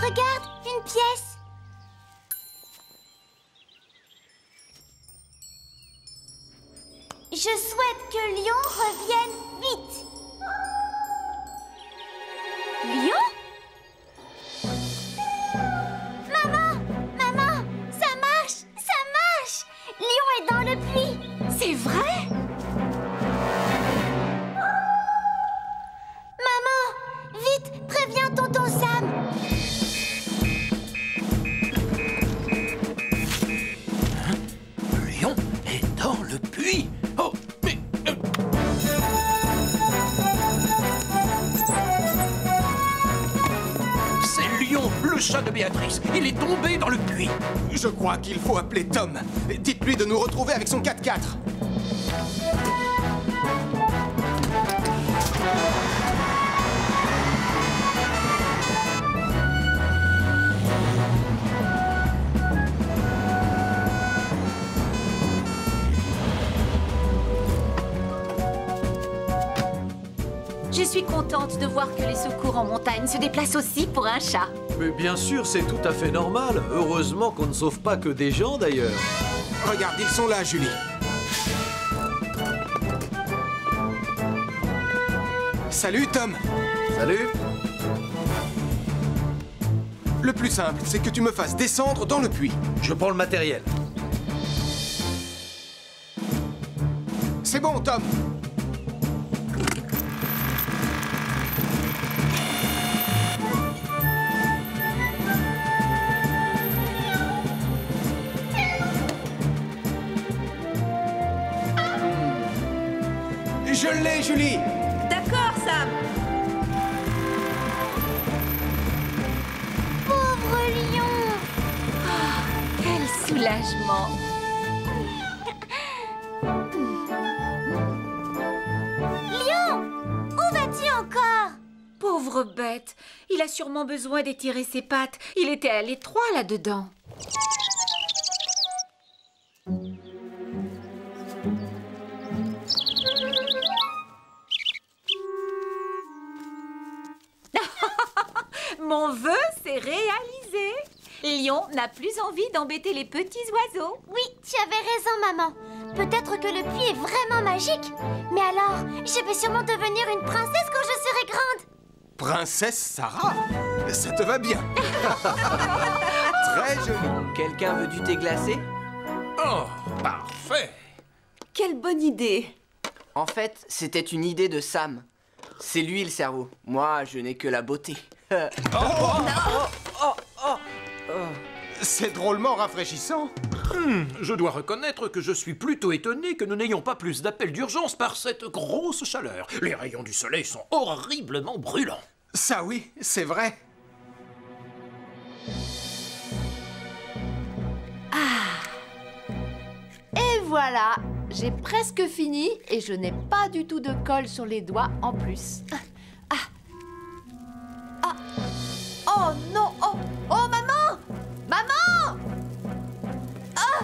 Regarde, une pièce. Je souhaite que Lion revienne vite. Lion? Maman! Maman! Ça marche! Ça marche! Lion est dans le puits. C'est vrai? Maman! Vite! Préviens tonton Sam! Lion est dans le puits. Oh, mais... C'est Lion, le chat de Béatrice. Il est tombé dans le puits. Je crois qu'il faut appeler Tom. Dites-lui de nous retrouver avec son 4x4. Je suis contente de voir que les secours en montagne se déplacent aussi pour un chat. Mais bien sûr, c'est tout à fait normal. Heureusement qu'on ne sauve pas que des gens, d'ailleurs. Regarde, ils sont là, Julie. Salut, Tom. Salut. Le plus simple, c'est que tu me fasses descendre dans le puits. Je prends le matériel. C'est bon, Tom. Je l'ai, Julie. D'accord, Sam. Pauvre Lion! Quel soulagement. Lion! Où vas-tu encore? Pauvre bête. Il a sûrement besoin d'étirer ses pattes. Il était à l'étroit là-dedans. Mon vœu s'est réalisé. Lion n'a plus envie d'embêter les petits oiseaux. Oui, tu avais raison, maman. Peut-être que le puits est vraiment magique. Mais alors, je vais sûrement devenir une princesse quand je serai grande. Princesse Sarah, ça te va bien. Très joli. Quelqu'un veut du thé glacé? Oh, parfait. Quelle bonne idée. En fait, c'était une idée de Sam. C'est lui le cerveau. Moi, je n'ai que la beauté. C'est drôlement rafraîchissant. Je dois reconnaître que je suis plutôt étonné que nous n'ayons pas plus d'appels d'urgence par cette grosse chaleur. Les rayons du soleil sont horriblement brûlants. Ça oui, c'est vrai. Et voilà, j'ai presque fini et je n'ai pas du tout de colle sur les doigts en plus. Oh non, oh maman! Maman! Ah!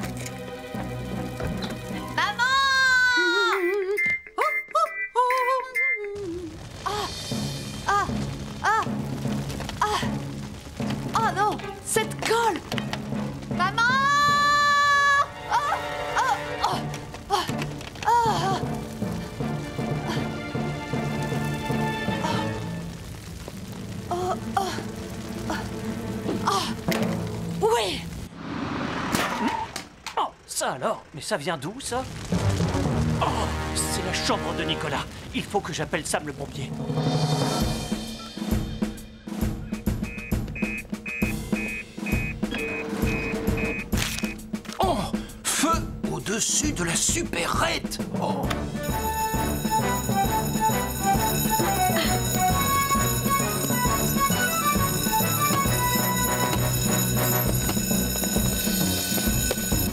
Maman! Oh non, cette colle! Maman! Oui! Oh, ça alors? Mais ça vient d'où, ça? Oh, c'est la chambre de Nicolas. Il faut que j'appelle Sam le pompier. Oh, feu au-dessus de la supérette. Oh.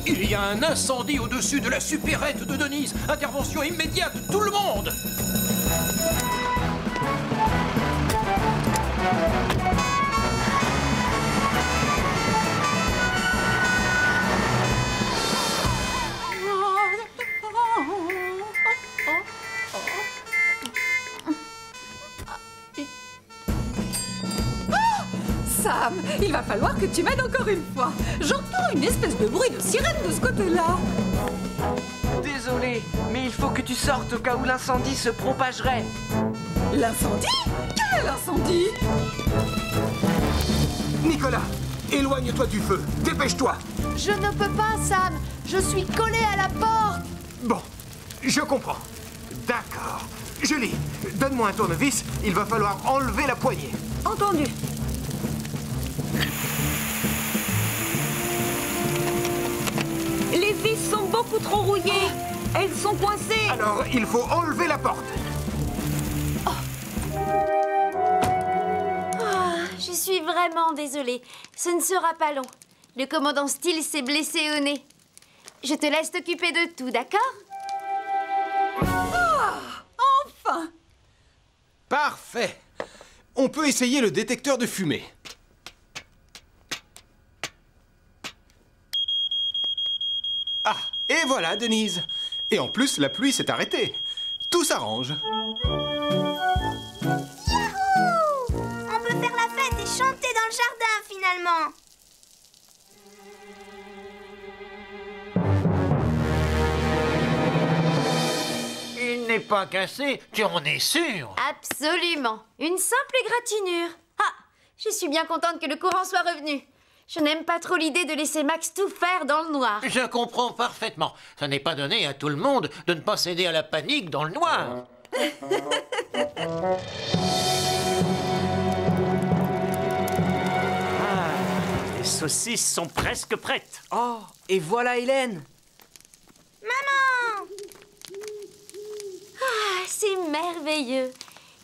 Il y a un incendie au-dessus de la supérette de Denise. Intervention immédiate, tout le monde. Sam, il va falloir que tu m'aides encore une fois. J'entends une espèce de bruit de sirène de ce côté-là. Désolé, mais il faut que tu sortes au cas où l'incendie se propagerait. L'incendie? Quel est l'incendie? Nicolas, éloigne-toi du feu. Dépêche-toi. Je ne peux pas, Sam. Je suis collée à la porte. Bon, je comprends. D'accord. Julie, donne-moi un tournevis. Il va falloir enlever la poignée. Entendu. Les vis sont beaucoup trop rouillées. Elles sont coincées. Alors, il faut enlever la porte. Je suis vraiment désolée. Ce ne sera pas long. Le commandant Steele s'est blessé au nez. Je te laisse t'occuper de tout, d'accord? Enfin! Parfait. On peut essayer le détecteur de fumée. Ah, et voilà, Denise. Et en plus, la pluie s'est arrêtée. Tout s'arrange. Yahoo! On peut faire la fête et chanter dans le jardin, finalement. Il n'est pas cassé, tu en es sûr? Absolument. Une simple égratignure. Ah, je suis bien contente que le courant soit revenu. Je n'aime pas trop l'idée de laisser Max tout faire dans le noir. Je comprends parfaitement. Ça n'est pas donné à tout le monde de ne pas céder à la panique dans le noir. Les saucisses sont presque prêtes. Oh, et voilà Hélène. Maman! Ah, c'est merveilleux.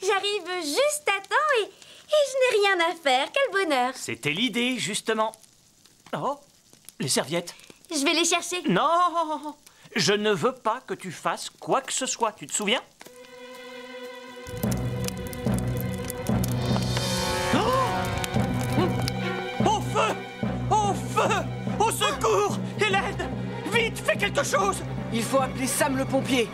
J'arrive juste à temps et je n'ai rien à faire. Quel bonheur. C'était l'idée, justement. Oh, les serviettes. Je vais les chercher. Non, je ne veux pas que tu fasses quoi que ce soit. Tu te souviens? Au feu! Au feu! Au secours! Hélène! Vite, fais quelque chose! Il faut appeler Sam le pompier.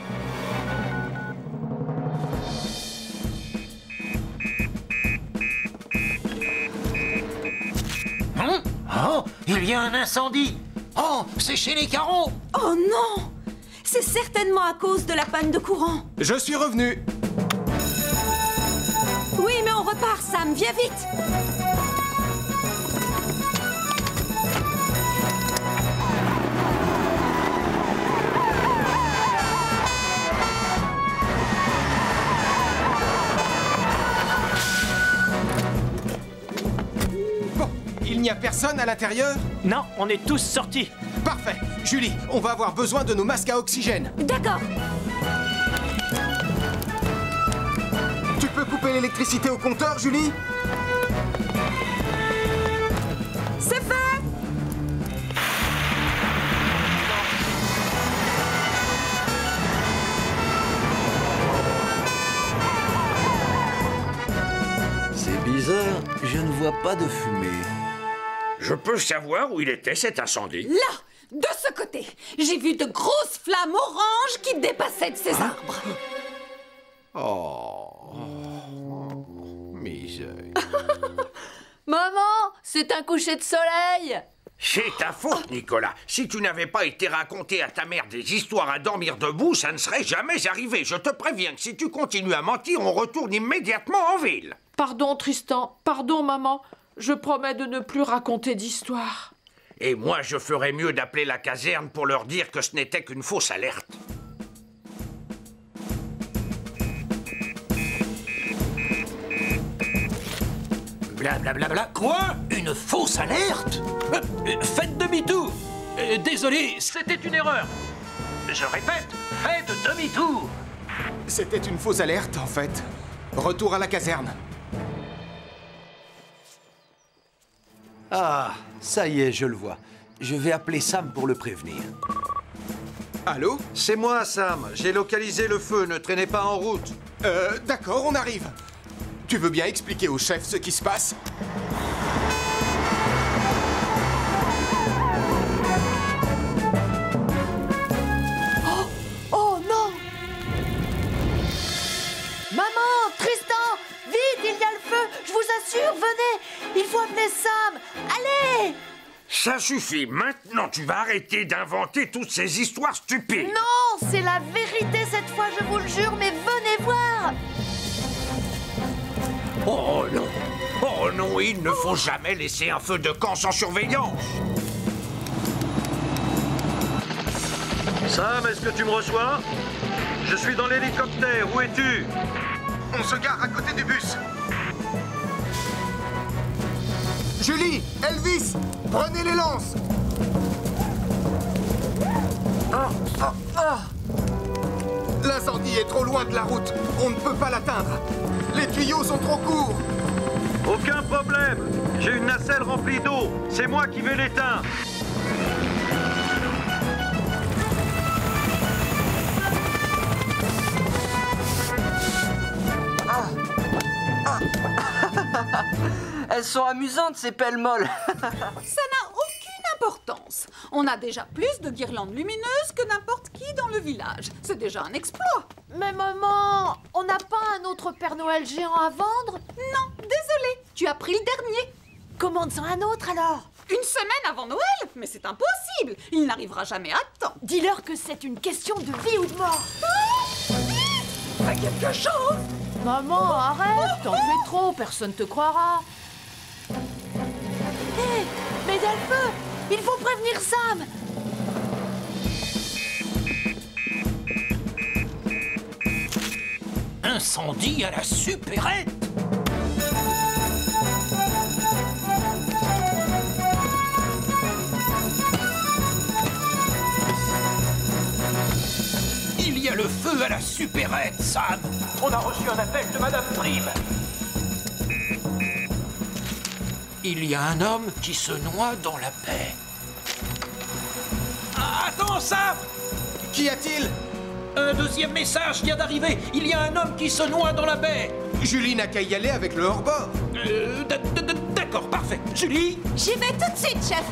Oh, il y a un incendie. Oh, c'est chez les carreaux. Oh non! C'est certainement à cause de la panne de courant. Je suis revenu. Oui, mais on repart, Sam. Viens vite! Bon, il n'y a personne à l'intérieur? Non, on est tous sortis. Parfait. Julie, on va avoir besoin de nos masques à oxygène. D'accord. Tu peux couper l'électricité au compteur, Julie? C'est fait! C'est bizarre, je ne vois pas de fumée. Je peux savoir où il était cet incendie? Là, de ce côté, j'ai vu de grosses flammes oranges qui dépassaient de ces arbres. Oh. Misère. Maman, c'est un coucher de soleil. C'est ta faute, Nicolas. Si tu n'avais pas été raconté à ta mère des histoires à dormir debout, ça ne serait jamais arrivé. Je te préviens que si tu continues à mentir, on retourne immédiatement en ville. Pardon, Tristan. Pardon, maman. Je promets de ne plus raconter d'histoire. Et moi, je ferais mieux d'appeler la caserne pour leur dire que ce n'était qu'une fausse alerte. Blablabla. Quoi? Une fausse alerte? Faites demi-tour. Désolé, c'était une erreur. Je répète, faites demi-tour. C'était une fausse alerte, en fait. Retour à la caserne. Ah, ça y est, je le vois. Je vais appeler Sam pour le prévenir. Allô? C'est moi, Sam. J'ai localisé le feu. Ne traînez pas en route. D'accord, on arrive. Tu veux bien expliquer au chef ce qui se passe? Oh non! Maman, Tristan, vite, il y a le feu. Je vous assure, venez. Il faut appeler Sam. Allez! Ça suffit, maintenant tu vas arrêter d'inventer toutes ces histoires stupides. Non, c'est la vérité cette fois, je vous le jure, mais venez voir. Oh non! Oh non, il ne faut jamais laisser un feu de camp sans surveillance. Sam, est-ce que tu me reçois? Je suis dans l'hélicoptère, où es-tu? On se gare à côté du bus. Julie, Elvis, prenez les lances. L'incendie est trop loin de la route. On ne peut pas l'atteindre. Les tuyaux sont trop courts. Aucun problème. J'ai une nacelle remplie d'eau. C'est moi qui vais l'éteindre. Elles sont amusantes, ces pelles-molles. Ça n'a aucune importance. On a déjà plus de guirlandes lumineuses que n'importe qui dans le village. C'est déjà un exploit. Mais maman, on n'a pas un autre Père Noël géant à vendre? Non, désolé, tu as pris le dernier. Commande-en un autre alors. Une semaine avant Noël? Mais c'est impossible. Il n'arrivera jamais à temps. Dis-leur que c'est une question de vie ou de mort. Fais quelque chose. Maman, arrête, t'en fais trop, personne te croira. Hé, mais Delpheux, il faut prévenir Sam. Incendie à la supérette! Il y a le feu à la supérette, Sam! On a reçu un appel de Madame Prime. Il y a un homme qui se noie dans la baie. Ah, attends, Sam! Qu'y a-t-il? Un deuxième message vient d'arriver. Il y a un homme qui se noie dans la baie. Julie n'a qu'à y aller avec le hors-bord. D'accord, parfait. Julie? J'y vais tout de suite, chef.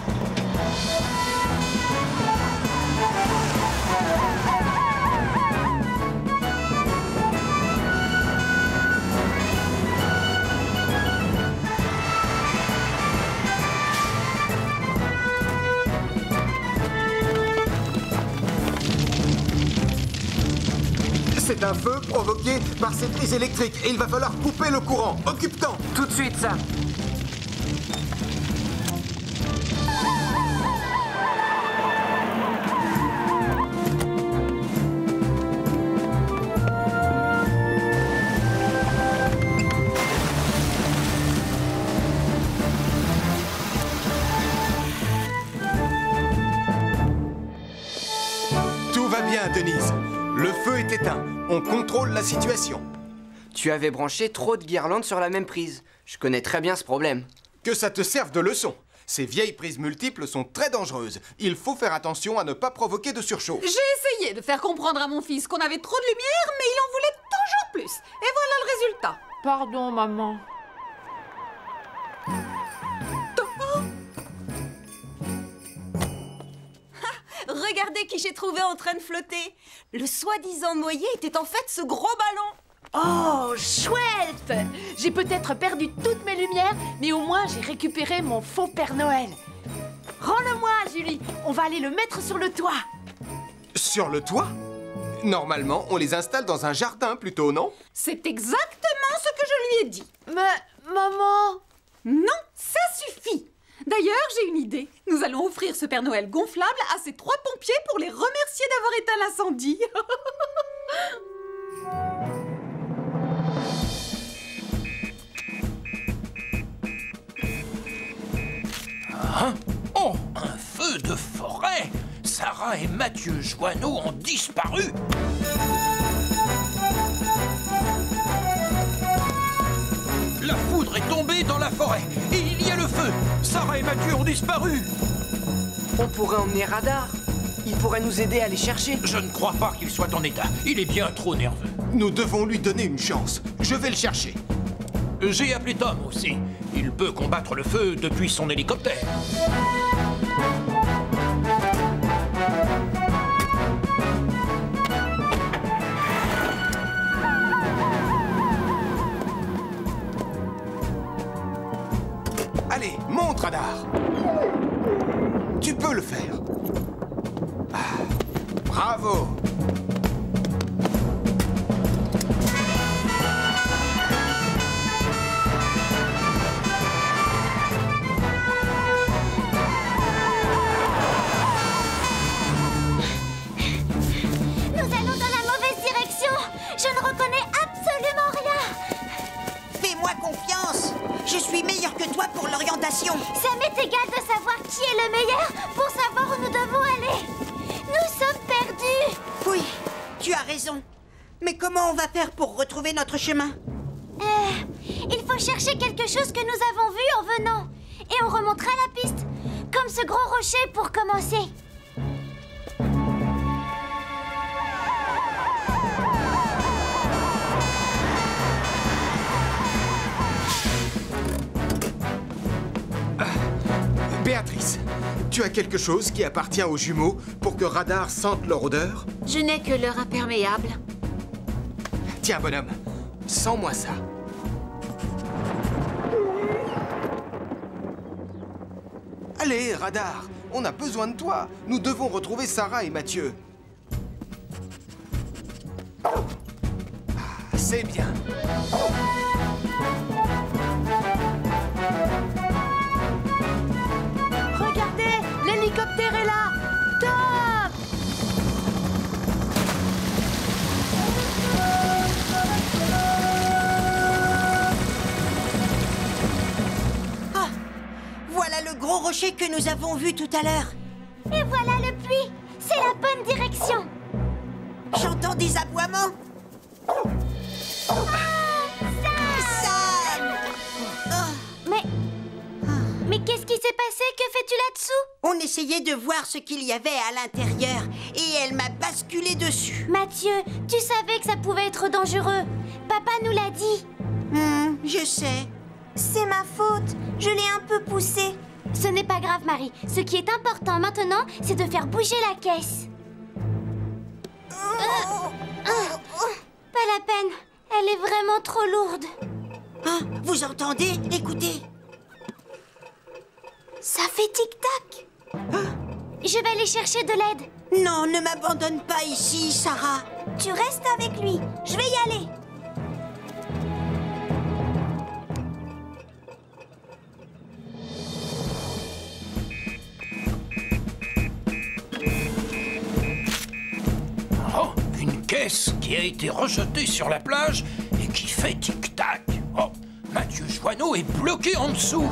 C'est un feu provoqué par ces prises électriques et il va falloir couper le courant. Occupe-t'en. Tout de suite, Sam. Tout va bien, Denise. Le feu est éteint. On contrôle la situation. Tu avais branché trop de guirlandes sur la même prise. Je connais très bien ce problème. Que ça te serve de leçon. Ces vieilles prises multiples sont très dangereuses. Il faut faire attention à ne pas provoquer de surchauffe. J'ai essayé de faire comprendre à mon fils qu'on avait trop de lumière, mais il en voulait toujours plus. Et voilà le résultat. Pardon, maman. Regardez qui j'ai trouvé en train de flotter. Le soi-disant noyé était en fait ce gros ballon. Oh, chouette! J'ai peut-être perdu toutes mes lumières, mais au moins j'ai récupéré mon faux Père Noël. Rends-le-moi, Julie. On va aller le mettre sur le toit. Sur le toit? Normalement, on les installe dans un jardin plutôt, non? C'est exactement ce que je lui ai dit. Mais, maman... Non, ça suffit. D'ailleurs, j'ai une idée. Nous allons offrir ce Père Noël gonflable à ces 3 pompiers pour les remercier d'avoir éteint l'incendie. Hein? Oh, un feu de forêt! Sarah et Mathieu Joanneau ont disparu! La foudre est tombée dans la forêt et il y a le feu! Sarah et Mathieu ont disparu! On pourrait emmener Radar. Il pourrait nous aider à les chercher. Je ne crois pas qu'il soit en état. Il est bien trop nerveux. Nous devons lui donner une chance. Je vais le chercher. J'ai appelé Tom aussi. Il peut combattre le feu depuis son hélicoptère. Allez, monte, Radar. Tu peux le faire. Ah, bravo. Nous allons dans la mauvaise direction. Je ne reconnais absolument rien. Fais-moi confiance. Je suis meilleur que toi pour l'orientation. Ça m'est égal de savoir qui est le meilleur pour savoir où nous devons aller. Nous sommes perdus. Oui, tu as raison. Mais comment on va faire pour retrouver notre chemin? Il faut chercher quelque chose que nous avons vu en venant. Et on remontera la piste. Comme ce gros rocher pour commencer. Béatrice, tu as quelque chose qui appartient aux jumeaux pour que Radar sente leur odeur? Je n'ai que leur imperméable. Tiens, bonhomme, sens-moi ça. Allez, Radar, on a besoin de toi. Nous devons retrouver Sarah et Mathieu. Ah, c'est bien. Regardez, l'hélicoptère est là. Top! Ah, voilà le gros rocher que nous avons vu tout à l'heure. Et voilà le puits. C'est la bonne direction. J'entends des aboiements. Sam! Mais qu'est-ce qui s'est passé? Que fais-tu là-dessous? On essayait de voir ce qu'il y avait à l'intérieur et elle m'a basculé dessus. Mathieu, tu savais que ça pouvait être dangereux. Papa nous l'a dit. Je sais. C'est ma faute. Je l'ai un peu poussée. Ce n'est pas grave, Marie. Ce qui est important maintenant, c'est de faire bouger la caisse. Pas la peine. Elle est vraiment trop lourde. Ah, vous entendez? Écoutez. Ça fait tic-tac. Je vais aller chercher de l'aide. Non, ne m'abandonne pas ici, Sarah. Tu restes avec lui. Je vais y aller. Oh, une caisse qui a été rejetée sur la plage et qui fait tic-tac. Oh, Mathieu Joanneau est bloqué en dessous.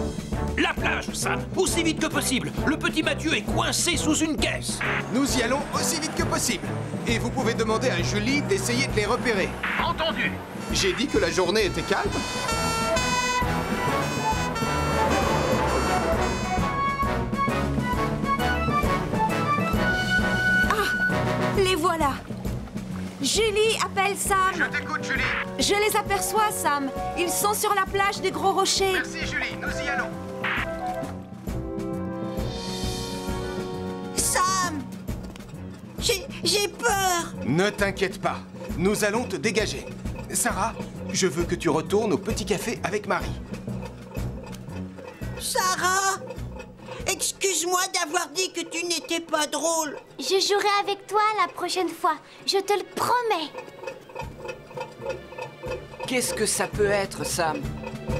La plage, Sam, aussi vite que possible. Le petit Mathieu est coincé sous une caisse. Nous y allons aussi vite que possible. Et vous pouvez demander à Julie d'essayer de les repérer. Entendu. J'ai dit que la journée était calme. Les voilà. Julie appelle Sam. Je t'écoute, Julie. Je les aperçois, Sam. Ils sont sur la plage des Gros Rochers. Merci, Julie. Nous y allons. Sam! J'ai peur. Ne t'inquiète pas. Nous allons te dégager. Sarah, je veux que tu retournes au petit café avec Marie. Sarah! Excuse-moi d'avoir dit que tu n'étais pas drôle. Je jouerai avec toi la prochaine fois. Je te le promets. Qu'est-ce que ça peut être, Sam?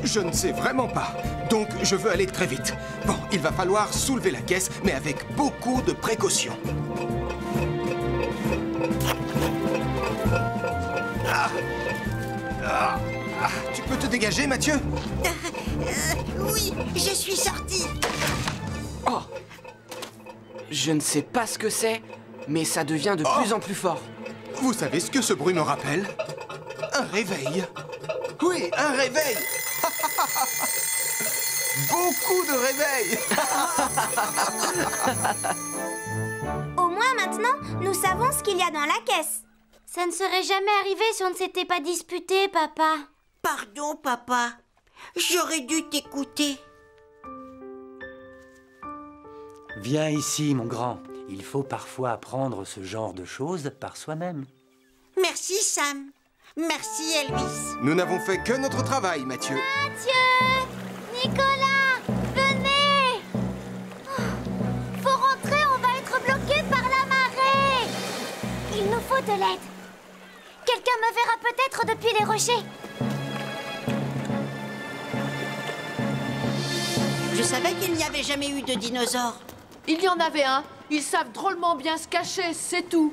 Je ne sais vraiment pas. Donc, je veux aller très vite. Bon, il va falloir soulever la caisse, mais avec beaucoup de précautions. Tu peux te dégager, Mathieu? Oui, je suis sorti. Oh! Je ne sais pas ce que c'est, mais ça devient de plus en plus fort. Vous savez ce que ce bruit me rappelle? Un réveil. Oui, un réveil. Beaucoup de réveils. Au moins maintenant, nous savons ce qu'il y a dans la caisse. Ça ne serait jamais arrivé si on ne s'était pas disputé, papa. Pardon, papa. J'aurais dû t'écouter. Viens ici, mon grand. Il faut parfois apprendre ce genre de choses par soi-même. Merci, Sam. Merci, Elvis. Nous n'avons fait que notre travail, Mathieu. Mathieu! Nicolas! l'aide. Quelqu'un me verra peut-être depuis les rochers. Je savais qu'il n'y avait jamais eu de dinosaures. Il y en avait un. Ils savent drôlement bien se cacher, c'est tout.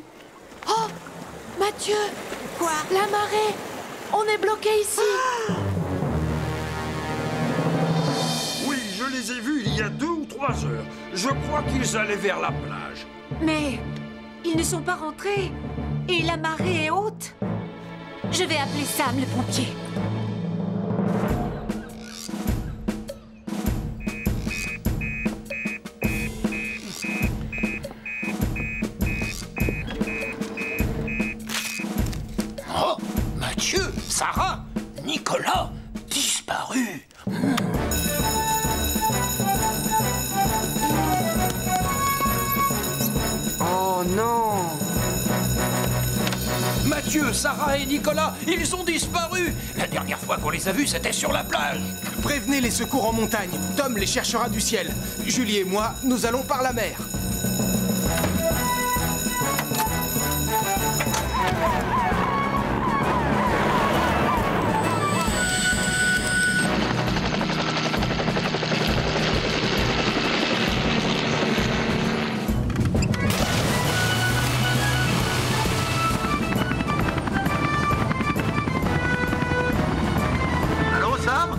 Oh, Mathieu! Quoi? La marée! On est bloqué ici. Oui, je les ai vus il y a 2 ou 3 heures. Je crois qu'ils allaient vers la plage. Mais ils ne sont pas rentrés. Et la marée est haute. Je vais appeler Sam, le pompier. Oh, Mathieu, Sarah, Nicolas, disparus. Oh non! Mathieu, Sarah et Nicolas, ils ont disparu. La dernière fois qu'on les a vus, c'était sur la plage. Prévenez les secours en montagne. Tom les cherchera du ciel. Julie et moi, nous allons par la mer. Allô, Sam?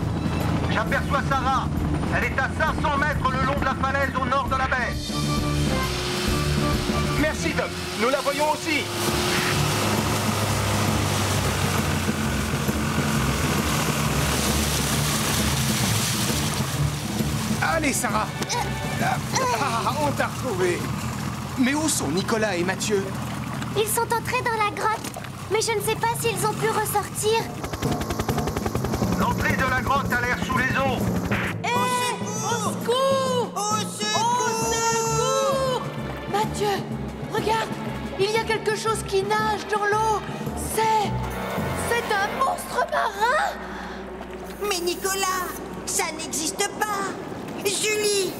J'aperçois Sarah. Elle est à 500 mètres le long de la falaise au nord de la baie. Merci, Tom. Nous la voyons aussi. Allez, Sarah. On t'a retrouvé. Mais où sont Nicolas et Mathieu? Ils sont entrés dans la grotte, mais je ne sais pas s'ils ont pu ressortir. L'entrée de la grotte a l'air sous les eaux. Au secours! Au secours! Mathieu, regarde, il y a quelque chose qui nage dans l'eau. C'est un monstre marin. Mais Nicolas, ça n'existe pas. Julie!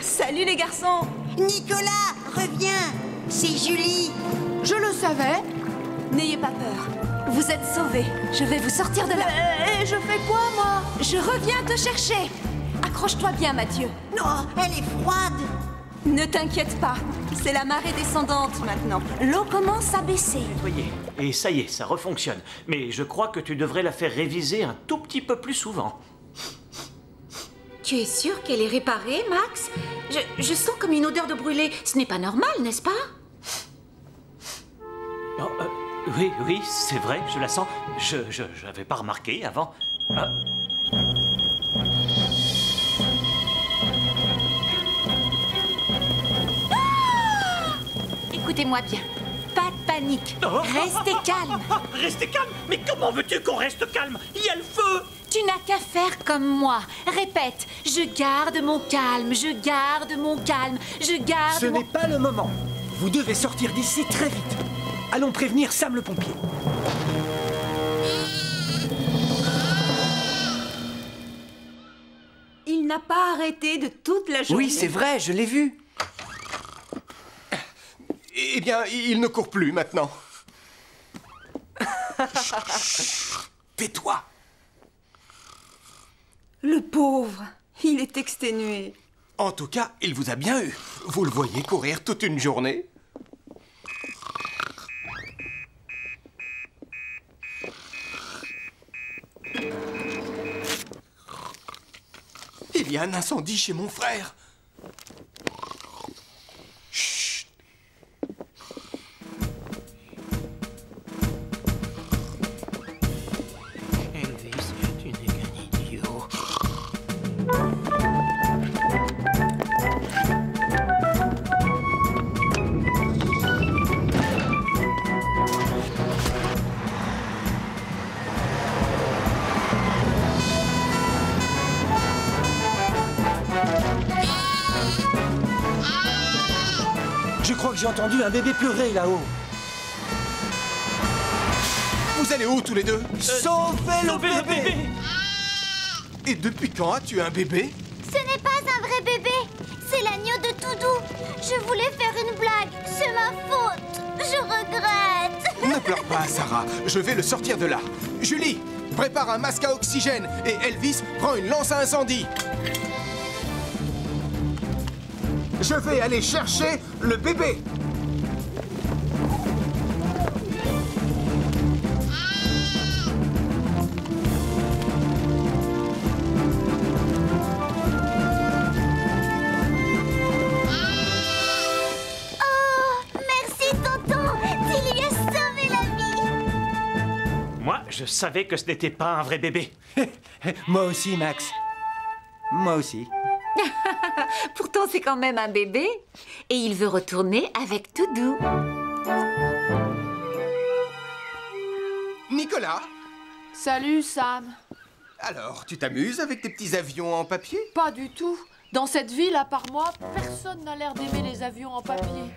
Salut les garçons! Nicolas, reviens! C'est Julie! Je le savais. N'ayez pas peur. Vous êtes sauvés. Je vais vous sortir de là. Et je fais quoi, moi? Je reviens te chercher. Accroche-toi bien, Mathieu. Non, elle est froide! Ne t'inquiète pas. C'est la marée descendante maintenant. L'eau commence à baisser. Voyez, et ça y est, ça refonctionne. Mais je crois que tu devrais la faire réviser un tout petit peu plus souvent. Tu es sûr qu'elle est réparée, Max? Je sens comme une odeur de brûlé. Ce n'est pas normal, n'est-ce pas? Oh, oui, c'est vrai, je la sens. Je n'avais pas remarqué avant. Ah. Écoutez-moi bien. Pas de panique. Restez calme. Restez calme? Mais comment veux-tu qu'on reste calme? Il y a le feu! Tu n'as qu'à faire comme moi. Répète. Je garde mon calme. Je garde mon calme. Je garde Ce mon... n'est pas le moment. Vous devez sortir d'ici très vite. Allons prévenir Sam le pompier. Il n'a pas arrêté de toute la journée. Oui, c'est vrai, je l'ai vu. Eh bien, il ne court plus maintenant. Tais-toi. Le pauvre, il est exténué. En tout cas, il vous a bien eu. Vous le voyez courir toute une journée. Il y a un incendie chez mon frère. Chut. Elvis, tu n'es qu'un idiot. Je crois que j'ai entendu un bébé pleurer là-haut. Vous allez où tous les deux? Sauvez le bébé! Et depuis quand as-tu un bébé? Ce n'est pas un vrai bébé. C'est l'agneau de Toudou. Je voulais faire une blague. C'est ma faute. Je regrette. Ne pleure pas, Sarah. Je vais le sortir de là. Julie, prépare un masque à oxygène. Et Elvis, prends une lance à incendie. Je vais aller chercher le bébé. Moi, je savais que ce n'était pas un vrai bébé. Moi aussi, Max. Moi aussi. Pourtant, c'est quand même un bébé. Et il veut retourner avec Toudou. Nicolas? Salut, Sam. Alors, tu t'amuses avec tes petits avions en papier? Pas du tout. Dans cette ville, à part moi, personne n'a l'air d'aimer les avions en papier.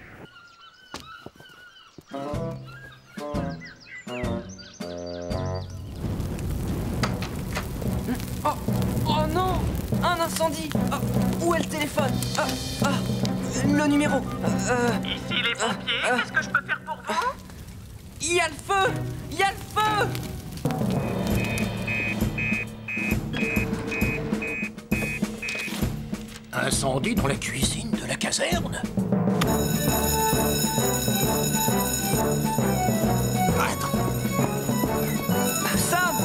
Oh non! Un incendie! Où est le téléphone? Le numéro! Ici les pompiers, qu'est-ce que je peux faire pour vous? Il y a le feu! Il y a le feu! Incendie dans la cuisine de la caserne? Sam!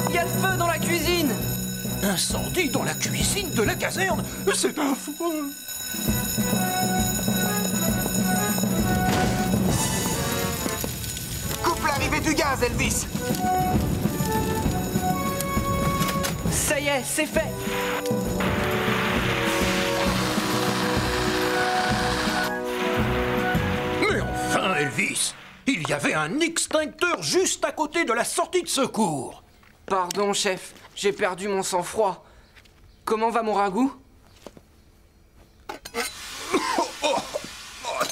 Il y a le feu dans la cuisine! Incendie dans la cuisine de la caserne? C'est affreux! Coupe l'arrivée du gaz, Elvis! Ça y est, c'est fait! Mais enfin, Elvis! Il y avait un extincteur juste à côté de la sortie de secours! Pardon, chef, j'ai perdu mon sang-froid. Comment va mon ragoût?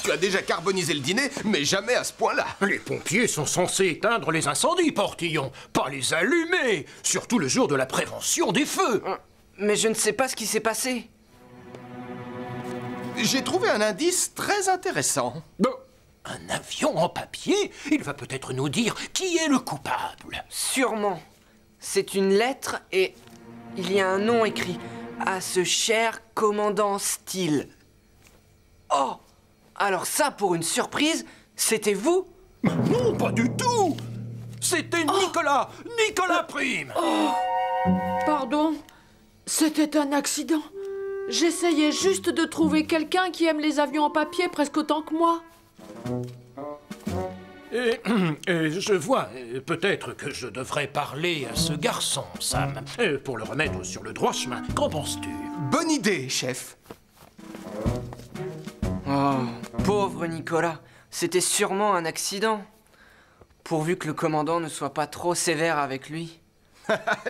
Tu as déjà carbonisé le dîner, mais jamais à ce point-là. Les pompiers sont censés éteindre les incendies, Portillon, pas les allumer, surtout le jour de la prévention des feux. Mais je ne sais pas ce qui s'est passé. J'ai trouvé un indice très intéressant. Un avion en papier? Il va peut-être nous dire qui est le coupable. Sûrement. C'est une lettre et il y a un nom écrit. À ce cher commandant Steele. Oh! Alors ça, pour une surprise, c'était vous? Non, pas du tout! C'était Nicolas! Nicolas Prime! Pardon, c'était un accident. J'essayais juste de trouver quelqu'un qui aime les avions en papier presque autant que moi. Et je vois, peut-être que je devrais parler à ce garçon, Sam, pour le remettre sur le droit chemin. Qu'en penses-tu? Bonne idée, chef. Oh, pauvre Nicolas, c'était sûrement un accident. Pourvu que le commandant ne soit pas trop sévère avec lui.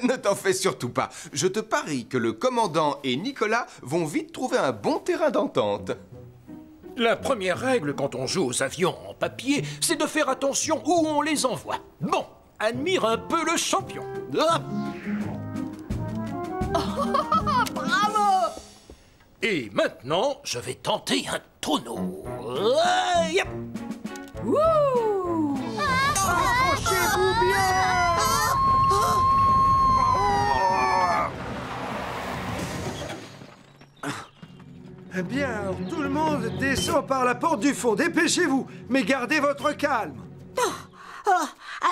Ne t'en fais surtout pas. Je te parie que le commandant et Nicolas vont vite trouver un bon terrain d'entente. La première règle quand on joue aux avions en papier, c'est de faire attention où on les envoie. Bon, admire un peu le champion. Hop. Bravo! Et maintenant, je vais tenter un tonneau. Yep. Wouh! Accrochez-vous bien! Eh bien, tout le monde descend par la porte du fond. Dépêchez-vous, mais gardez votre calme.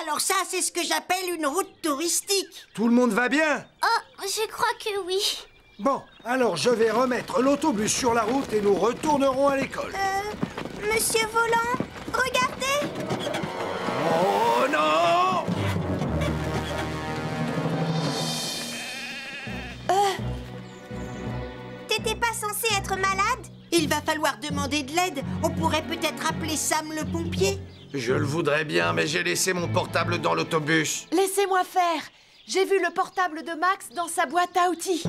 Alors ça, c'est ce que j'appelle une route touristique. Tout le monde va bien? Oh, je crois que oui. Bon, alors je vais remettre l'autobus sur la route et nous retournerons à l'école. Monsieur Volant, regardez! Oh non! T'étais pas censé être malade? Il va falloir demander de l'aide. On pourrait peut-être appeler Sam le pompier. Je le voudrais bien, mais j'ai laissé mon portable dans l'autobus. Laissez-moi faire. J'ai vu le portable de Max dans sa boîte à outils.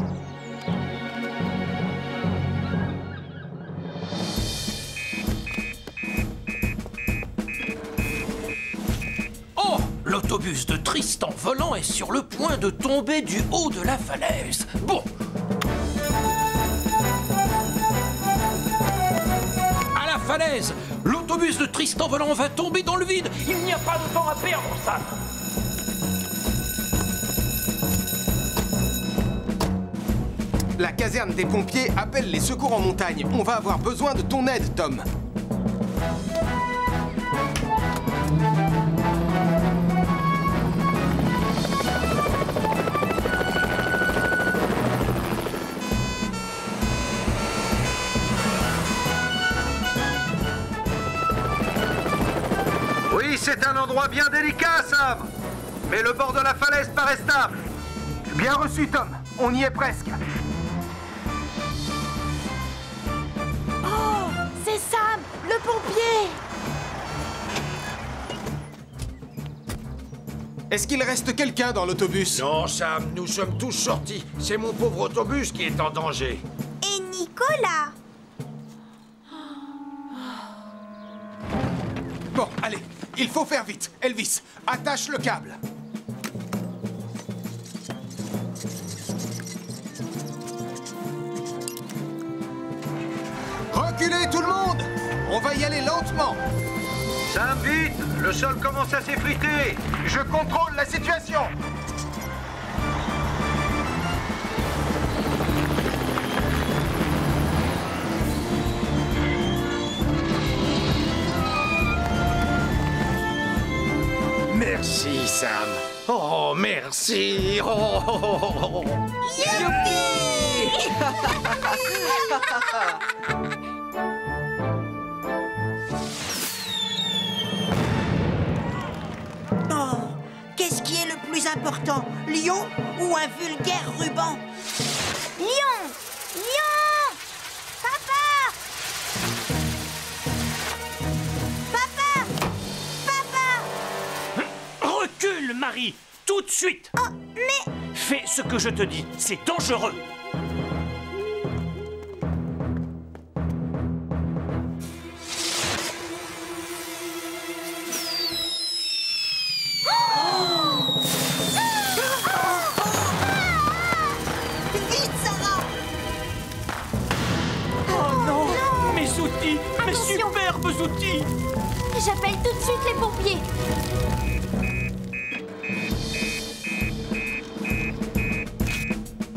Oh, l'autobus de Tristan Volant est sur le point de tomber du haut de la falaise. Bon. À la falaise, l'autobus de Ce triste envolant va tomber dans le vide. Il n'y a pas de temps à perdre, Sam. La caserne des pompiers appelle les secours en montagne. On va avoir besoin de ton aide, Tom. Oui, c'est un endroit bien délicat, Sam. Mais le bord de la falaise paraît stable. Bien reçu, Tom. On y est presque. Oh, c'est Sam, le pompier. Est-ce qu'il reste quelqu'un dans l'autobus? Non, Sam, nous sommes tous sortis. C'est mon pauvre autobus qui est en danger. Et Nicolas? Bon, allez, il faut faire vite. Elvis, attache le câble. Reculez tout le monde! On va y aller lentement. Sam, vite! Le sol commence à s'effriter. Je contrôle la situation. Merci, Sam. Oh, merci. Oh. Oh, qu'est-ce qui est le plus important, lion ou un vulgaire ruban? Lion! Lion! Papa! Papa! Papa! Recule, Marie, tout de suite. Oh, mais... Fais ce que je te dis, c'est dangereux. Vite, Sarah! Oh non, mes outils, mes Attention. superbes outils. J'appelle tout de suite les pompiers.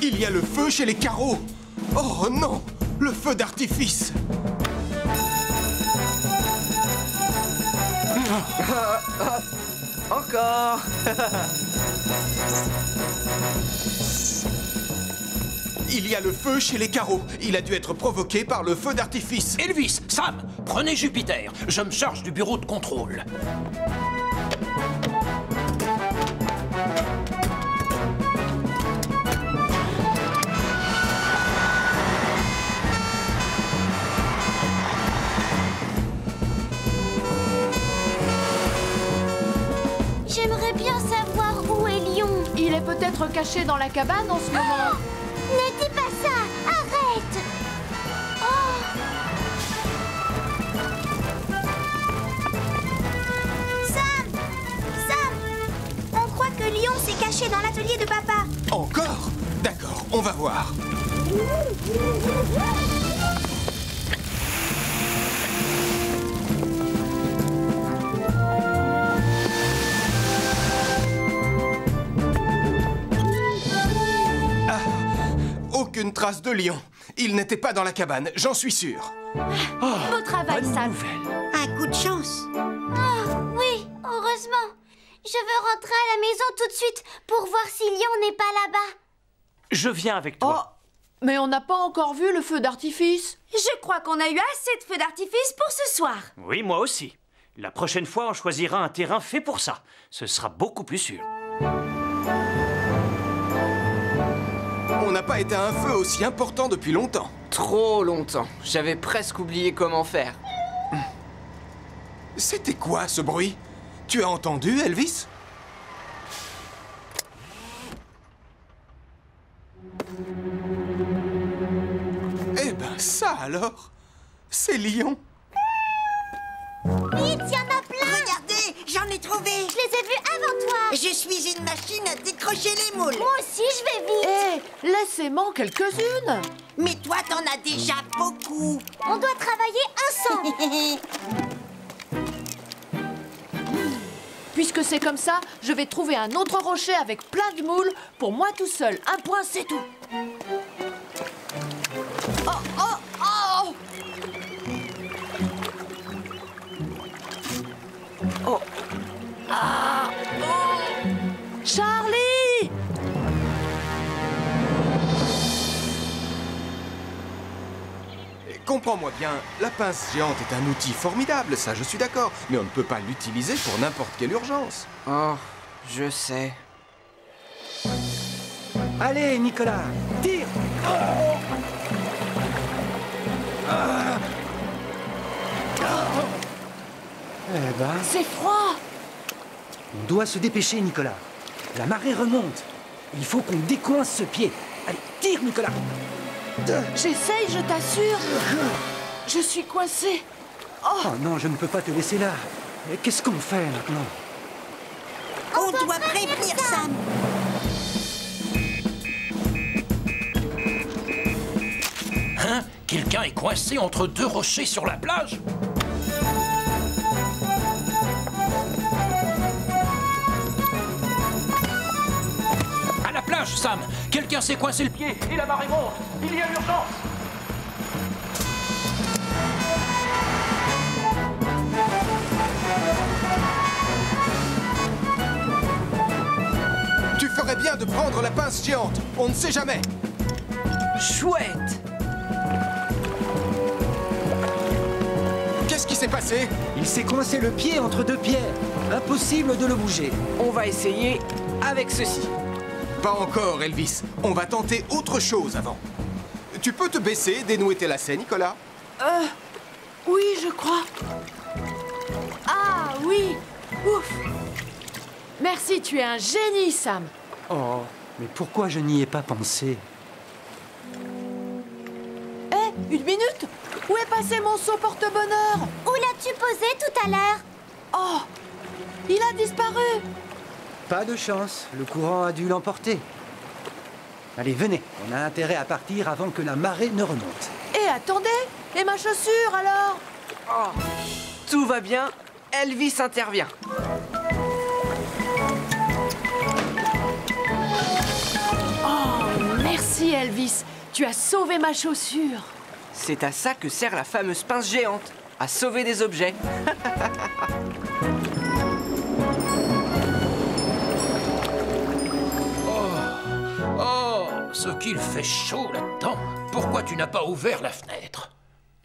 Il y a le feu chez les carreaux. Oh non, le feu d'artifice. Encore. Il y a le feu chez les carreaux. Il a dû être provoqué par le feu d'artifice. Elvis, Sam, prenez Jupiter. Je me charge du bureau de contrôle. J'aimerais bien savoir où est Lion. Il est peut-être caché dans la cabane en ce moment. Ne dis pas ça! Arrête! Oh! Sam! Sam! On croit que Lion s'est caché dans l'atelier de papa. Encore? D'accord, on va voir. Aucune trace de lion. Il n'était pas dans la cabane, j'en suis sûr. Beau travail, Sam. Un coup de chance. Oh, oui, heureusement. Je veux rentrer à la maison tout de suite pour voir si Lion n'est pas là-bas. Je viens avec toi. Mais on n'a pas encore vu le feu d'artifice. Je crois qu'on a eu assez de feux d'artifice pour ce soir. Oui, moi aussi. La prochaine fois, on choisira un terrain fait pour ça. Ce sera beaucoup plus sûr. On n'a pas été à un feu aussi important depuis longtemps. Trop longtemps. J'avais presque oublié comment faire. C'était quoi ce bruit? Tu as entendu, Elvis? Eh ben ça alors, c'est Lion. Vite, il y en a plein. Regardez, j'en ai trouvé. Je les ai vus avant toi. Je suis une machine à décrocher les moules. Moi aussi, je vais vite. Eh, laissez-moi quelques-unes. Mais toi, t'en as déjà beaucoup. On doit travailler ensemble. Puisque c'est comme ça, je vais trouver un autre rocher avec plein de moules pour moi tout seul. Un point, c'est tout. Oh, oh, oh! Oh. Ah! Oh! Charlie! Comprends-moi bien, la pince géante est un outil formidable, ça je suis d'accord, mais on ne peut pas l'utiliser pour n'importe quelle urgence. Oh, je sais. Allez, Nicolas, tire! Eh ben... C'est froid! On doit se dépêcher, Nicolas. La marée remonte. Il faut qu'on décoince ce pied. Allez, tire, Nicolas! J'essaye, je t'assure. Je suis coincée. Oh non, je ne peux pas te laisser là. Qu'est-ce qu'on fait maintenant? On doit prévenir Sam. Hein? Quelqu'un est coincé entre deux rochers sur la plage? À la plage, Sam! Quelqu'un s'est coincé le pied et la marée monte! Il y a urgence! Tu ferais bien de prendre la pince géante, on ne sait jamais. Chouette! Qu'est-ce qui s'est passé? Il s'est coincé le pied entre deux pierres. Impossible de le bouger. On va essayer avec ceci. Pas encore, Elvis. On va tenter autre chose avant. Tu peux te baisser et dénouer tes lacets, Nicolas? Oui, je crois. Ah, oui. Ouf. Merci, tu es un génie, Sam. Oh, mais pourquoi je n'y ai pas pensé? Hé, une minute. Où est passé mon seau porte-bonheur? Où l'as-tu posé tout à l'heure? Oh, il a disparu. Pas de chance, le courant a dû l'emporter. Allez, venez, on a intérêt à partir avant que la marée ne remonte. Et attendez, et ma chaussure alors? Oh, tout va bien, Elvis intervient. Oh, merci Elvis, tu as sauvé ma chaussure. C'est à ça que sert la fameuse pince géante, à sauver des objets. Oh, ce qu'il fait chaud là-dedans! Pourquoi tu n'as pas ouvert la fenêtre?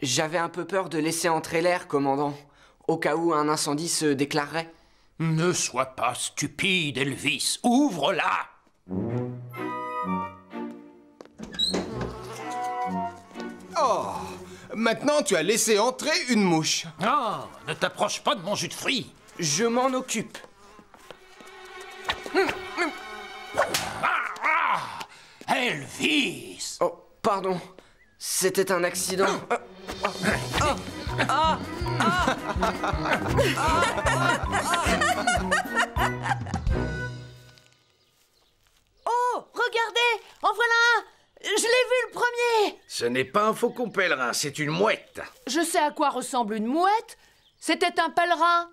J'avais un peu peur de laisser entrer l'air, commandant, au cas où un incendie se déclarerait. Ne sois pas stupide, Elvis. Ouvre-la! Oh, maintenant tu as laissé entrer une mouche. Ah, ne t'approche pas de mon jus de fruits. Je m'en occupe. Elvis! Oh, pardon. C'était un accident. Oh, regardez, en voilà un. Je l'ai vu le premier. Ce n'est pas un faucon pèlerin, c'est une mouette. Je sais à quoi ressemble une mouette. C'était un pèlerin.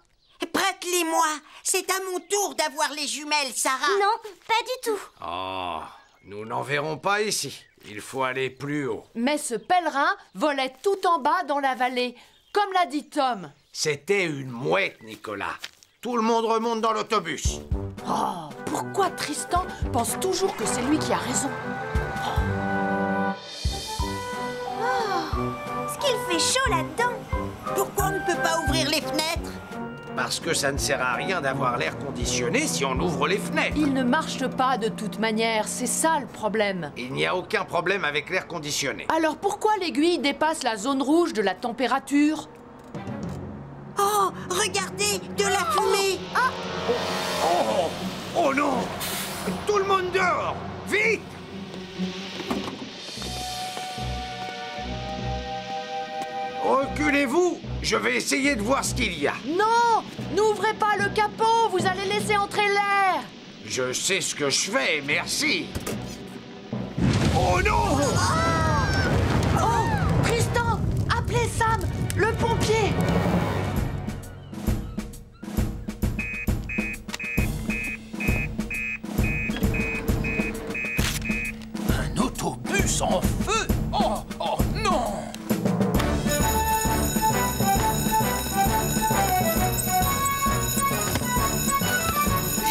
Prête-les-moi. C'est à mon tour d'avoir les jumelles, Sarah. Non, pas du tout. Oh, nous n'en verrons pas ici. Il faut aller plus haut. Mais ce pèlerin volait tout en bas dans la vallée, comme l'a dit Tom. C'était une mouette, Nicolas. Tout le monde remonte dans l'autobus. Oh, pourquoi Tristan pense toujours que c'est lui qui a raison? Est-ce qu'il fait chaud là-dedans? Pourquoi on ne peut pas ouvrir les fenêtres? Parce que ça ne sert à rien d'avoir l'air conditionné si on ouvre les fenêtres. Il ne marche pas de toute manière, c'est ça le problème. Il n'y a aucun problème avec l'air conditionné. Alors pourquoi l'aiguille dépasse la zone rouge de la température? Oh, regardez, de la fumée. Oh non! Tout le monde dehors! Vite! Reculez-vous! Je vais essayer de voir ce qu'il y a. Non! N'ouvrez pas le capot, vous allez laisser entrer l'air! Je sais ce que je fais, merci. Oh non! Oh! Tristan! Appelez Sam, le pompier! en feu. Oh, oh non!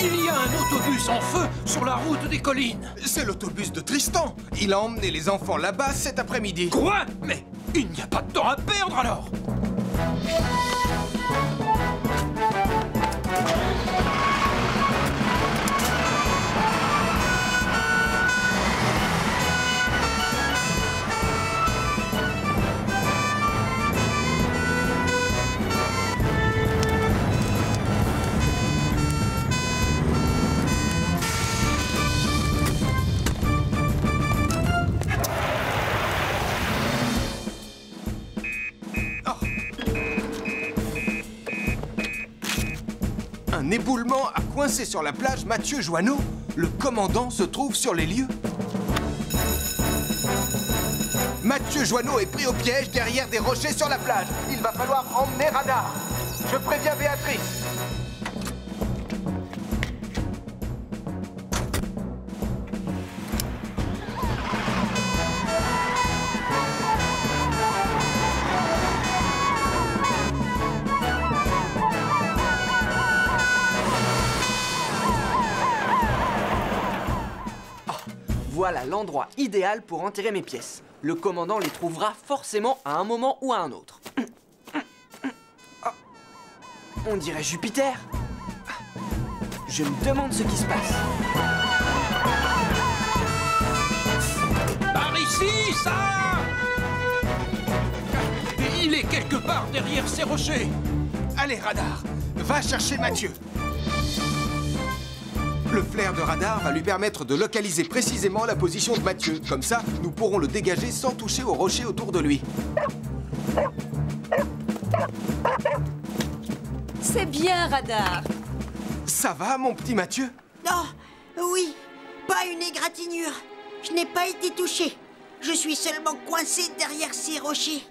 Il y a un autobus en feu sur la route des collines. C'est l'autobus de Tristan. Il a emmené les enfants là-bas cet après-midi. Quoi? Mais il n'y a pas de temps à perdre alors! Un éboulement a coincé sur la plage Mathieu Joanneau. Le commandant se trouve sur les lieux. Mathieu Joanneau est pris au piège derrière des rochers sur la plage. Il va falloir emmener Radar. Je préviens Béatrice. Voilà l'endroit idéal pour enterrer mes pièces. Le commandant les trouvera forcément à un moment ou à un autre. Oh, on dirait Jupiter. Je me demande ce qui se passe. Par ici, ça! Il est quelque part derrière ces rochers. Allez, Radar, va chercher Mathieu. Le flair de Radar va lui permettre de localiser précisément la position de Mathieu. Comme ça, nous pourrons le dégager sans toucher aux rochers autour de lui. C'est bien, Radar. Ça va, mon petit Mathieu? Oh, oui, pas une égratignure. Je n'ai pas été touché. Je suis seulement coincé derrière ces rochers.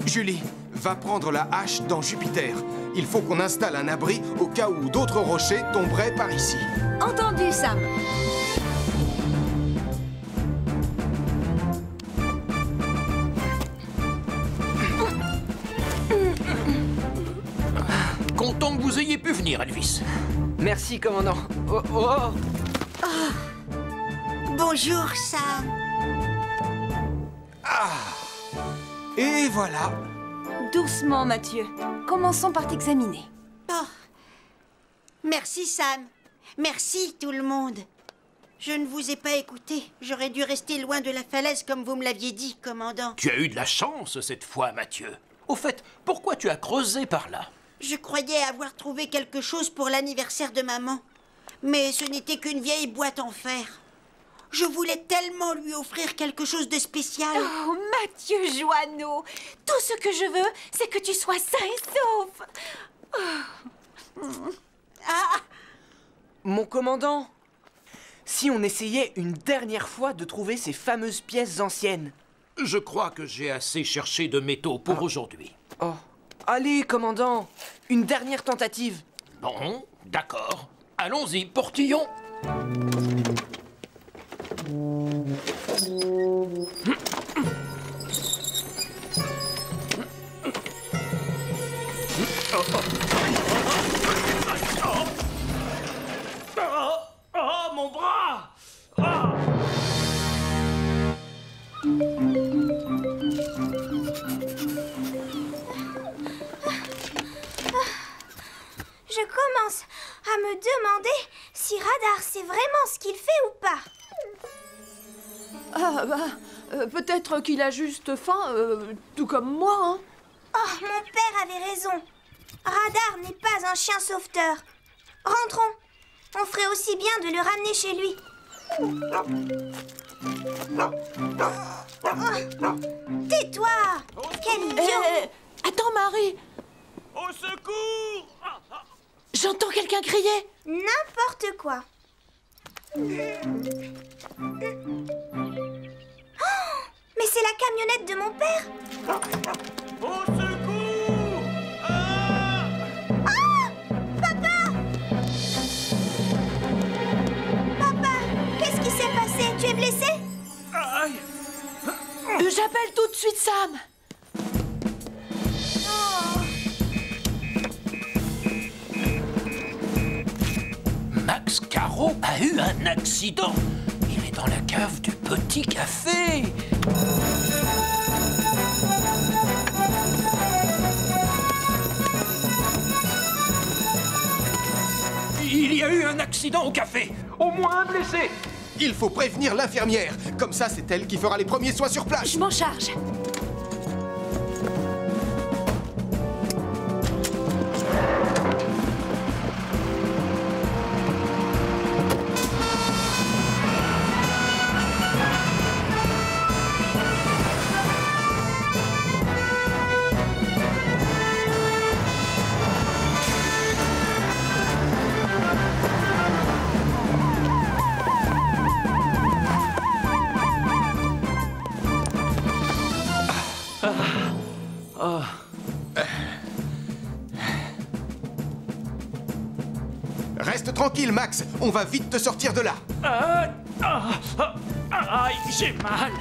Julie, va prendre la hache dans Jupiter. Il faut qu'on installe un abri au cas où d'autres rochers tomberaient par ici. Entendu, Sam. Content que vous ayez pu venir, Elvis. Merci, commandant. Oh, oh. Oh. Bonjour, Sam. Et voilà. Doucement, Mathieu. Commençons par t'examiner. Oh. Merci, Sam. Merci, tout le monde. Je ne vous ai pas écouté. J'aurais dû rester loin de la falaise comme vous me l'aviez dit, commandant. Tu as eu de la chance cette fois, Mathieu. Au fait, pourquoi tu as creusé par là? Je croyais avoir trouvé quelque chose pour l'anniversaire de maman. Mais ce n'était qu'une vieille boîte en fer. Je voulais tellement lui offrir quelque chose de spécial. Oh, Mathieu Joanneau, tout ce que je veux, c'est que tu sois sain et sauf. Oh. Ah! Mon commandant, si on essayait une dernière fois de trouver ces fameuses pièces anciennes. Je crois que j'ai assez cherché de métaux pour aujourd'hui. Oh. Allez, commandant, une dernière tentative. Bon, d'accord. Allons-y, portillon. Oh, mon bras! Ah. Je commence à me demander si Radar sait vraiment ce qu'il fait ou pas. Ah, bah, peut-être qu'il a juste faim, tout comme moi, hein. Oh, mon père avait raison. Radar n'est pas un chien sauveteur. Rentrons. On ferait aussi bien de le ramener chez lui. Oh, tais-toi! Quel idiot! Attends, Marie! Au secours! J'entends quelqu'un crier! N'importe quoi. Oh, mais c'est la camionnette de mon père! Au secours! Papa! Papa, qu'est-ce qui s'est passé? Tu es blessé? aïe! J'appelle tout de suite Sam. Max Caro a eu un accident. Il est dans la cave du petit café. Il y a eu un accident au café. Au moins un blessé. Il faut prévenir l'infirmière. Comme ça, c'est elle qui fera les premiers soins sur place. Je m'en charge. Reste tranquille, Max. On va vite te sortir de là. Aïe, j'ai mal.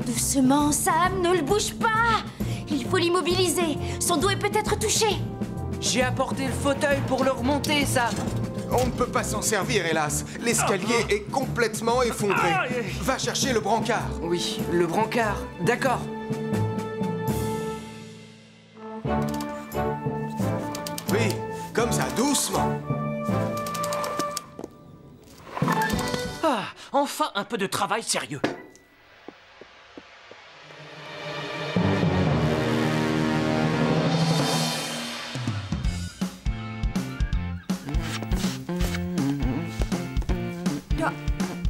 Doucement, Sam, ne le bouge pas. Il faut l'immobiliser. Son dos est peut-être touché. J'ai apporté le fauteuil pour le remonter, Sam. On ne peut pas s'en servir, hélas. L'escalier est complètement effondré. Va chercher le brancard. Oui, le brancard. D'accord. Oui, comme ça, doucement. Ah, enfin un peu de travail sérieux.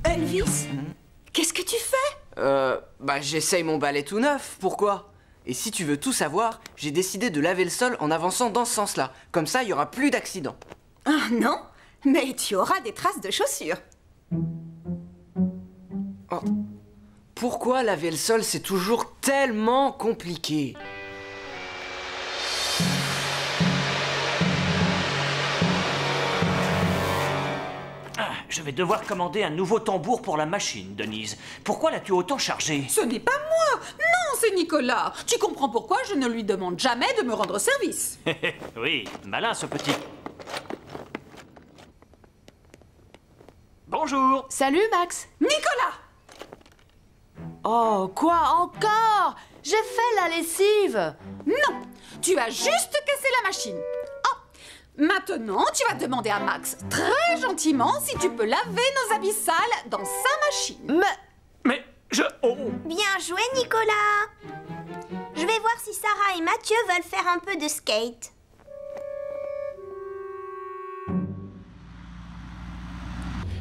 Elvis, qu'est-ce que tu fais? J'essaye mon balai tout neuf. Pourquoi? Et si tu veux tout savoir, j'ai décidé de laver le sol en avançant dans ce sens-là. Comme ça, il y aura plus d'accidents. Ah non, mais tu auras des traces de chaussures. Oh. Pourquoi laver le sol, c'est toujours tellement compliqué? Je vais devoir commander un nouveau tambour pour la machine, Denise. Pourquoi l'as-tu autant chargé? Ce n'est pas moi. Non, c'est Nicolas. Tu comprends pourquoi je ne lui demande jamais de me rendre service. Oui, malin ce petit. Bonjour. Salut, Max. Nicolas! Oh, quoi encore? J'ai fait la lessive. Non, tu as juste cassé la machine. Maintenant, tu vas demander à Max, très gentiment, si tu peux laver nos habits sales dans sa machine. Mais je... Oh. Bien joué, Nicolas. Je vais voir si Sarah et Mathieu veulent faire un peu de skate.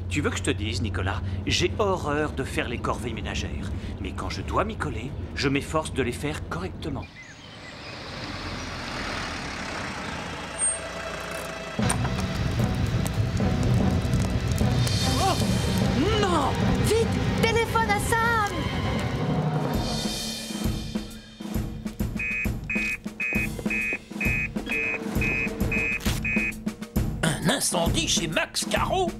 Tu veux que je te dise, Nicolas, j'ai horreur de faire les corvées ménagères. Mais quand je dois m'y coller, je m'efforce de les faire correctement. Non! Vite! Téléphone à Sam! Un incendie chez Max Caro?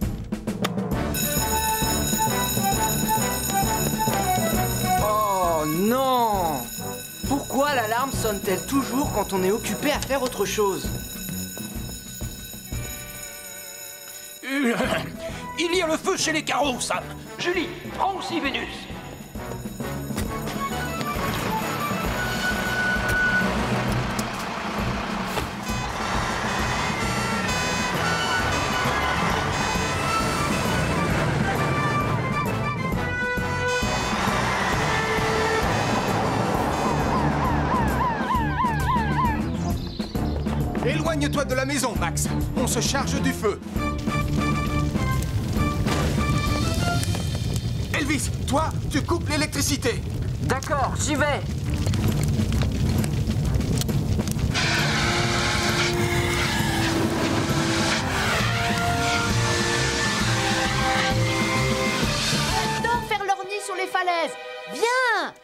Oh non! Pourquoi l'alarme sonne-t-elle toujours quand on est occupé à faire autre chose? Il y a le feu chez les carreaux, Sam. Julie, prends aussi Vénus. Éloigne-toi de la maison, Max. On se charge du feu. Elvis, toi, tu coupes l'électricité. D'accord, j'y vais. J'adore faire leur nid sur les falaises. Viens!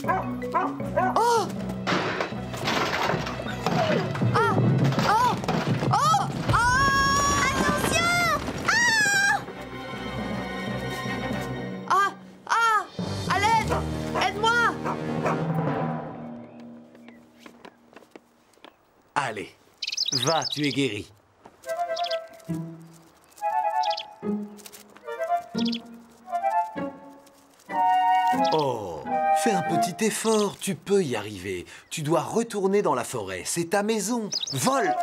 Oh! Ah! Oh! Oh! Oh! Attention! Ah! Allez, va, tu es guéri. Oh, fais un petit effort, tu peux y arriver. Tu dois retourner dans la forêt, c'est ta maison. Vole!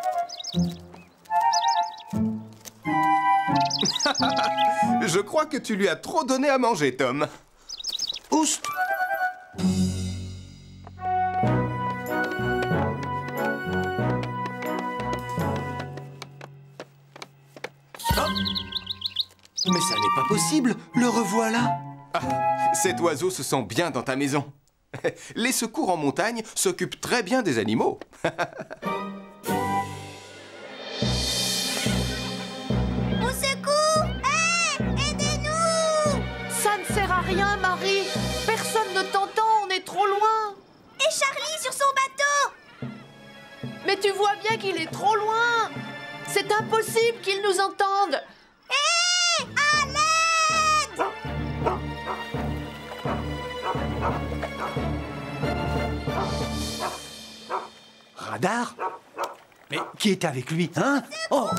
Je crois que tu lui as trop donné à manger, Tom. Oust! Mais ça n'est pas possible, le revoilà. Ah, cet oiseau se sent bien dans ta maison. Les secours en montagne s'occupent très bien des animaux. Au secours! Hé! Aidez-nous! Ça ne sert à rien, Marie. Personne ne t'entend, on est trop loin. Et Charlie sur son bateau! Mais tu vois bien qu'il est trop loin. C'est impossible qu'il nous entende. Hé! À l'aide! Radar? Mais qui est avec lui, hein? Oh!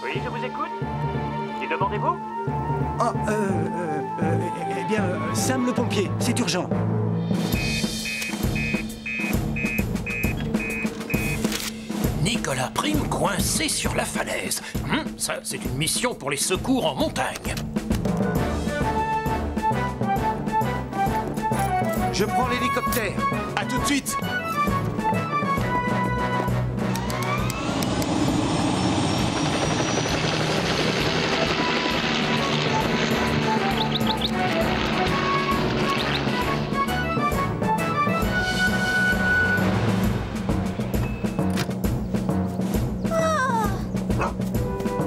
Oui, je vous écoute. Et demandez-vous? Oh, eh bien, Sam le pompier, c'est urgent. Nicolas Prime coincé sur la falaise. Ça, c'est une mission pour les secours en montagne. Je prends l'hélicoptère. À tout de suite.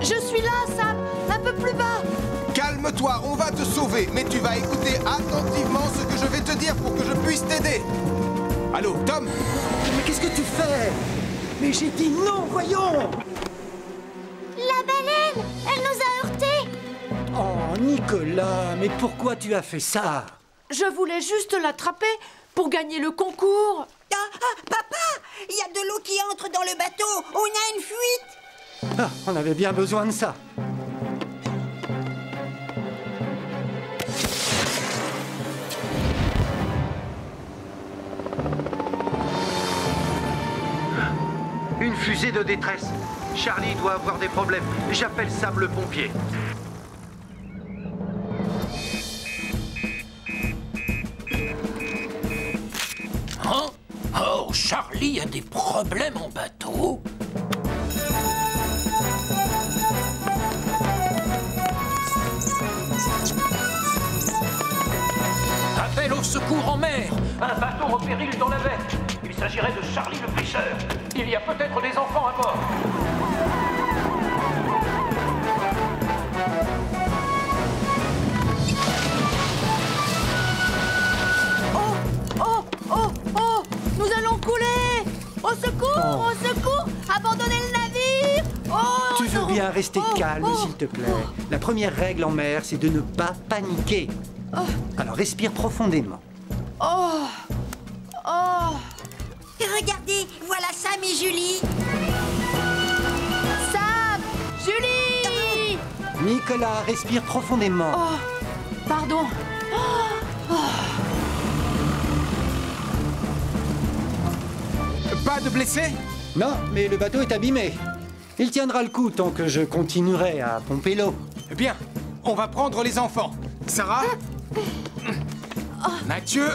Je suis là, Sam. Un peu plus bas. Calme-toi, on va te sauver. Mais tu vas écouter attentivement ce que je vais te dire pour que je puisse t'aider. Allô, Tom? Mais qu'est-ce que tu fais? Mais j'ai dit non, voyons! La baleine! Elle nous a heurtés! Oh, Nicolas, mais pourquoi tu as fait ça? Je voulais juste l'attraper pour gagner le concours. Papa! Il y a de l'eau qui entre dans le bateau! On a une fuite! Ah, on avait bien besoin de ça. Une fusée de détresse. Charlie doit avoir des problèmes. J'appelle Sam le pompier. Hein? Oh, Charlie a des problèmes en bateau? Appel au secours en mer! Un bateau en péril dans la baie. Il s'agirait de Charlie le pêcheur. Il y a peut-être des enfants à bord. Oh! Nous allons couler! Au secours! Au secours! Abandonnez le navire! Oh! Tu veux bien rester calme, s'il te plaît. La première règle en mer, c'est de ne pas paniquer. Alors respire profondément. Regardez, voilà Sam et Julie. Sam! Julie! Nicolas, respire profondément. Pardon. Pas de blessés? Non, mais le bateau est abîmé. Il tiendra le coup tant que je continuerai à pomper l'eau. Bien, on va prendre les enfants. Sarah? Mathieu?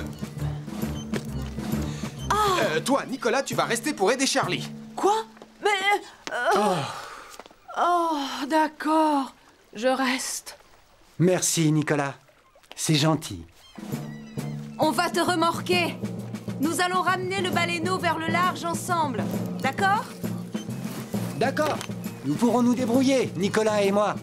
Toi, Nicolas, tu vas rester pour aider Charlie. Quoi? Mais... Oh, d'accord. Je reste. Merci, Nicolas. C'est gentil. On va te remorquer. Nous allons ramener le baleineau vers le large ensemble. D'accord? D'accord. Nous pourrons nous débrouiller, Nicolas et moi.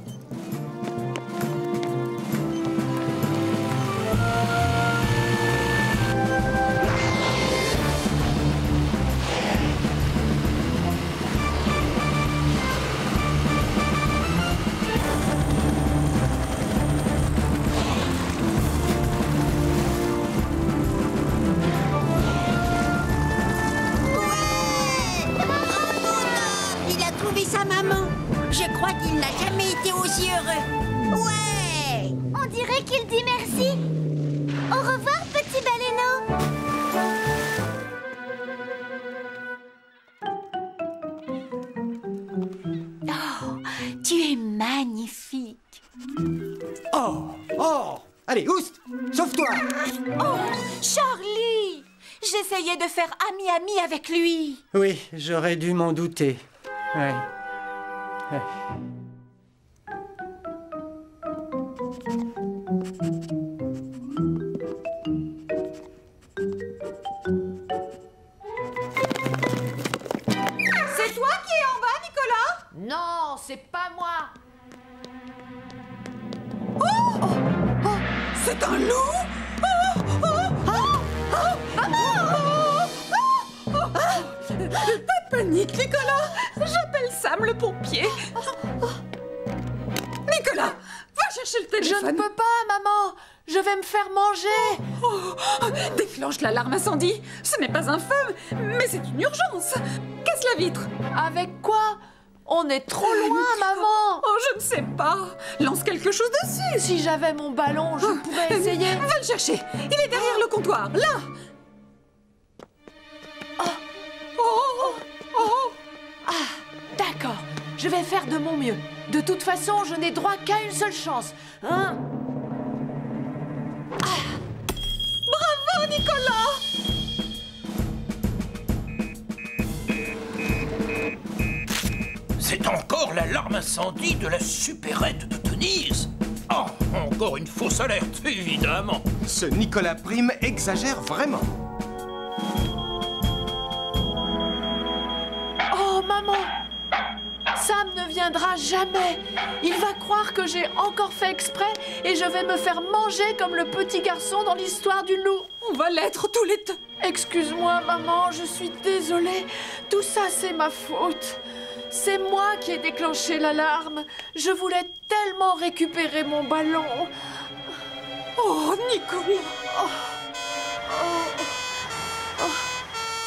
été aussi heureux. Ouais! On dirait qu'il dit merci. Au revoir, petit baleineau. Oh, tu es magnifique. Oh, oh. Allez, Oust, sauve-toi. Oh, Charlie! J'essayais de faire ami-ami avec lui. Oui, j'aurais dû m'en douter. Ouais. Ouais. C'est toi qui es en bas, Nicolas? Non, c'est pas moi. C'est un loup? Pas de panique, Nicolas. J'appelle Sam le pompier. Nicolas, va chercher le téléphone. Je ne peux pas, maman. Je vais me faire manger. Déclenche l'alarme incendie. Ce n'est pas un feu, mais c'est une urgence. Casse la vitre. Avec quoi? On est trop loin, maman. Oh, je ne sais pas. Lance quelque chose dessus. Si j'avais mon ballon, je pourrais essayer. Va le chercher. Il est derrière le comptoir, là. D'accord, je vais faire de mon mieux. De toute façon, je n'ai droit qu'à une seule chance. Hein? Bravo, Nicolas. C'est encore l'alarme incendie de la supérette de Denise. Oh, encore une fausse alerte, évidemment. Ce Nicolas Prime exagère vraiment. Oh, maman! Sam ne viendra jamais. Il va croire que j'ai encore fait exprès et je vais me faire manger comme le petit garçon dans l'histoire du loup. On va l'être tous les deux. Excuse-moi, maman, je suis désolée. Tout ça, c'est ma faute. C'est moi qui ai déclenché l'alarme. Je voulais tellement récupérer mon ballon. Oh, Nicolas.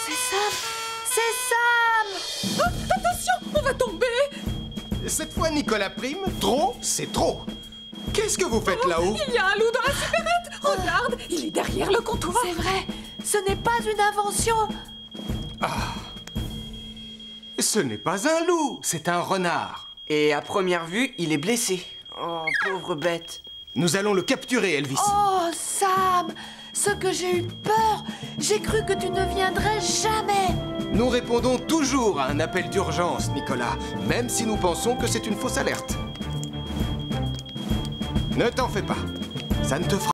C'est Sam. C'est Sam. Attention, on va tomber. Cette fois, Nicolas Prime, trop, c'est trop. Qu'est-ce que vous faites là-haut? Il y a un loup dans la supérette. Regarde, il est derrière le comptoir. C'est vrai, ce n'est pas une invention. Ce n'est pas un loup, c'est un renard. Et à première vue, il est blessé. Oh, pauvre bête. Nous allons le capturer, Elvis. Oh, Sam, ce que j'ai eu peur. J'ai cru que tu ne viendrais jamais. Nous répondons toujours à un appel d'urgence, Nicolas, même si nous pensons que c'est une fausse alerte. Ne t'en fais pas, ça ne te fera